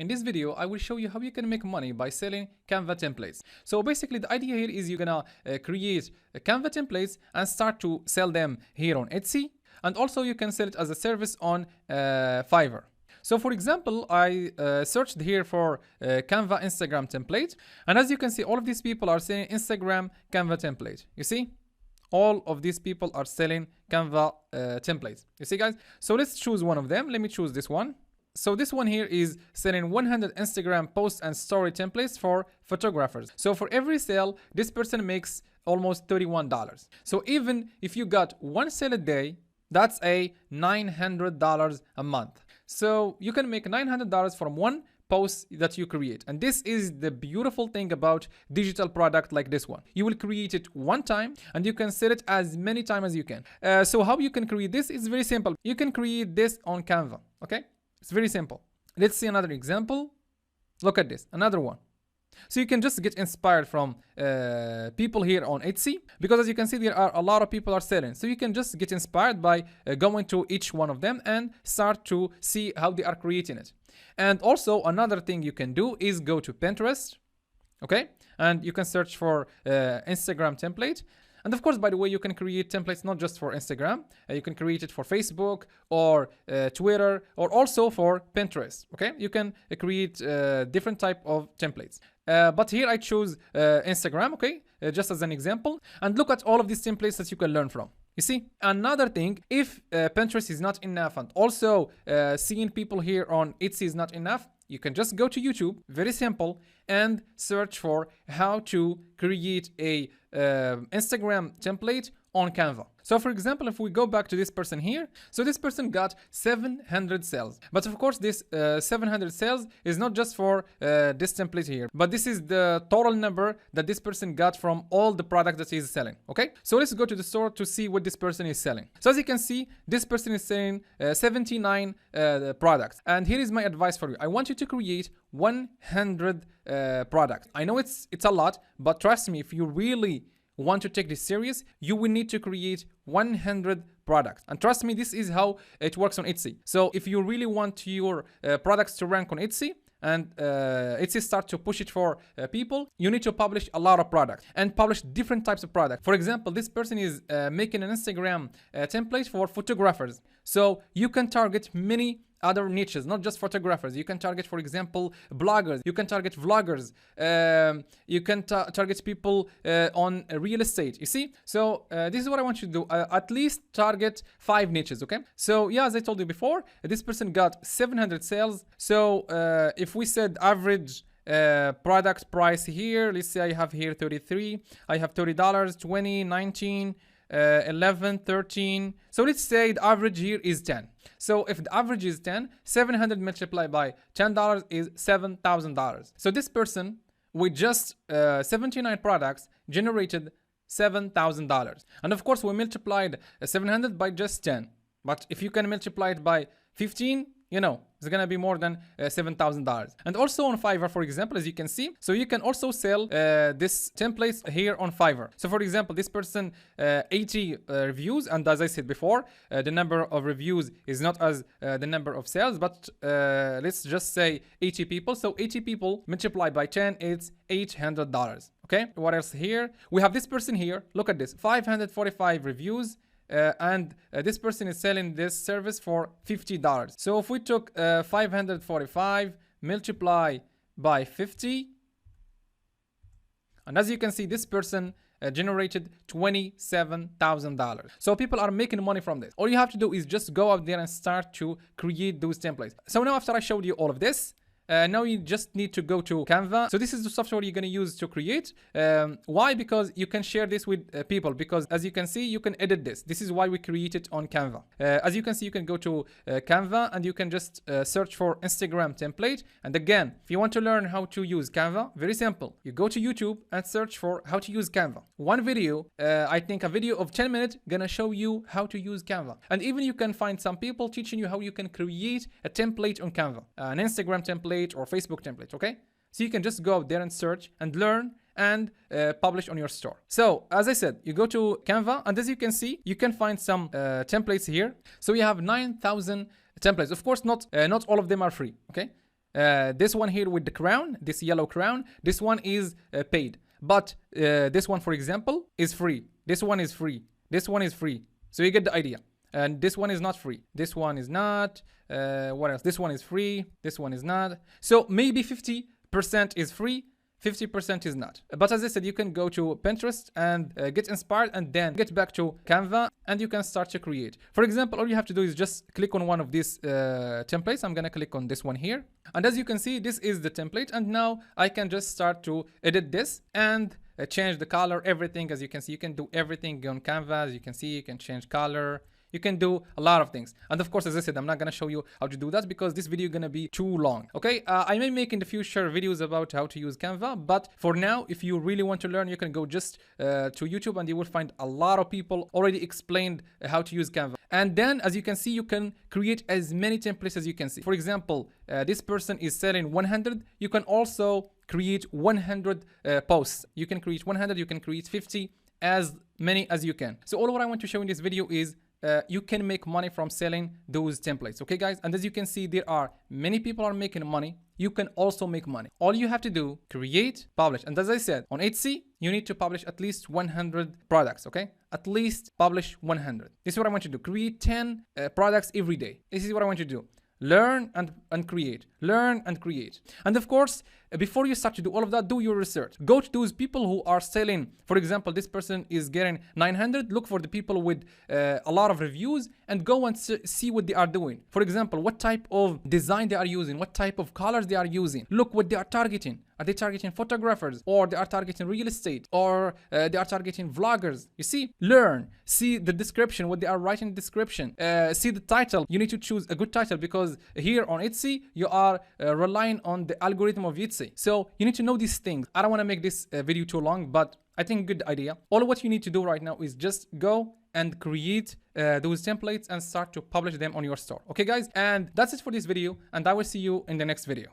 In this video, I will show you how you can make money by selling Canva templates. So basically the idea here is you're gonna create Canva templates and start to sell them here on Etsy. And also you can sell it as a service on Fiverr. So for example, I searched here for Canva Instagram template. And as you can see, all of these people are selling Instagram Canva template. You see? All of these people are selling Canva templates. You see, guys? So let's choose one of them. Let me choose this one. So this one here is selling 100 Instagram posts and story templates for photographers. So for every sale, this person makes almost $31. So even if you got one sale a day, that's a $900 a month. So you can make $900 from one post that you create. And this is the beautiful thing about digital product like this one. You will create it one time and you can sell it as many times as you can. So how you can create this is very simple. You can create this on Canva, okay? It's very simple. Let's see another example. Look at this, another one. So you can just get inspired from people here on Etsy, because as you can see, there are a lot of people are selling. So you can just get inspired by going to each one of them and start to see how they are creating it. And also another thing you can do is go to Pinterest, okay? And you can search for Instagram template. And of course, by the way, you can create templates not just for Instagram. You can create it for Facebook or Twitter, or also for Pinterest, okay? You can create different type of templates. But here I choose Instagram, okay? Just as an example. And look at all of these templates that you can learn from. You see, another thing, if Pinterest is not enough and also seeing people here on Etsy is not enough, you can just go to YouTube, very simple, and search for how to create a Instagram template on Canva. So for example, if we go back to this person here, so this person got 700 sales. But of course, this 700 sales is not just for this template here, but this is the total number that this person got from all the products that he's selling, okay? So let's go to the store to see what this person is selling. So as you can see, this person is selling 79 products. And here is my advice for you. I want you to create 100 products. I know it's a lot, but trust me, if you really want to take this serious, you will need to create 100 products. And trust me, this is how it works on Etsy. So if you really want your products to rank on Etsy, and Etsy start to push it for people, you need to publish a lot of products and publish different types of products. For example, this person is making an Instagram template for photographers. So you can target many other niches, not just photographers. You can target, for example, bloggers. You can target vloggers. You can target people on real estate. You see? So this is what I want you to do. At least target 5 niches, okay? So yeah, as I told you before, this person got 700 sales. So if we said average product price here, let's say I have here 33, I have $30, 20, 19, 11, 13. So let's say the average here is 10. So if the average is 10, 700 multiplied by $10 is $7,000. So this person with just 79 products generated $7,000. And of course, we multiplied 700 by just 10. But if you can multiply it by 15, you know, it's gonna be more than $7,000. And also on Fiverr, for example, as you can see, so you can also sell this templates here on Fiverr. So for example, this person 80 reviews, and as I said before, the number of reviews is not as the number of sales, but let's just say 80 people. So 80 people multiplied by 10 is $800. Okay, what else here? We have this person here. Look at this, 545 reviews. And this person is selling this service for $50. So if we took 545 multiply by 50, and as you can see, this person generated $27,000. So people are making money from this. All you have to do is just go out there and start to create those templates. So now after I showed you all of this, now you just need to go to Canva. So this is the software you're going to use to create. Why? Because you can share this with people, because as you can see, you can edit this. This is why we create it on Canva. As you can see, you can go to Canva and you can just search for Instagram template. And again, if you want to learn how to use Canva, very simple. You go to YouTube and search for how to use Canva. One video, I think a video of 10 minutes, gonna show you how to use Canva. And even you can find some people teaching you how you can create a template on Canva, an Instagram template or Facebook template, okay? So you can just go out there and search and learn and publish on your store. So as I said, you go to Canva, and as you can see, you can find some templates here. So you have 9,000 templates. Of course, not all of them are free, okay? This one here with the crown, this yellow crown, this one is paid. But this one, for example, is free. This one is free. This one is free. So you get the idea. And this one is not free. This one is not. What else? This one is free. This one is not. So maybe 50% is free, 50% is not. But as I said, you can go to Pinterest and get inspired and then get back to Canva and you can start to create. For example, all you have to do is just click on one of these templates. I'm going to click on this one here. And as you can see, this is the template. And now I can just start to edit this and change the color, everything. As you can see, you can do everything on Canva. As you can see, you can change color. You can do a lot of things. And of course, as I said, I'm not going to show you how to do that because this video is going to be too long. Okay, I may make in the future videos about how to use Canva. But for now, if you really want to learn, you can go just to YouTube and you will find a lot of people already explained how to use Canva. And then, as you can see, you can create as many templates as you can see. For example, this person is selling 100. You can also create 100 posts. You can create 100, you can create 50, as many as you can. So all what I want to show in this video is you can make money from selling those templates. Okay, guys? And as you can see, there are many people are making money. You can also make money. All you have to do, create, publish. And as I said, on Etsy, you need to publish at least 100 products, okay? At least publish 100. This is what I want you to do. Create 10 products every day. This is what I want you to do. Learn and create. Learn and create. And of course, before you start to do all of that, do your research. Go to those people who are selling. For example, this person is getting 900. Look for the people with a lot of reviews and go and see what they are doing. For example, what type of design they are using, what type of colors they are using. Look what they are targeting. Are they targeting photographers, or they are targeting real estate, or they are targeting vloggers? You see, learn, see the description, what they are writing in the description, see the title. You need to choose a good title because here on Etsy, you are relying on the algorithm of Etsy. So you need to know these things. I don't want to make this video too long, but I think good idea. All what you need to do right now is just go and create those templates and start to publish them on your store. Okay, guys? And that's it for this video, and I will see you in the next video.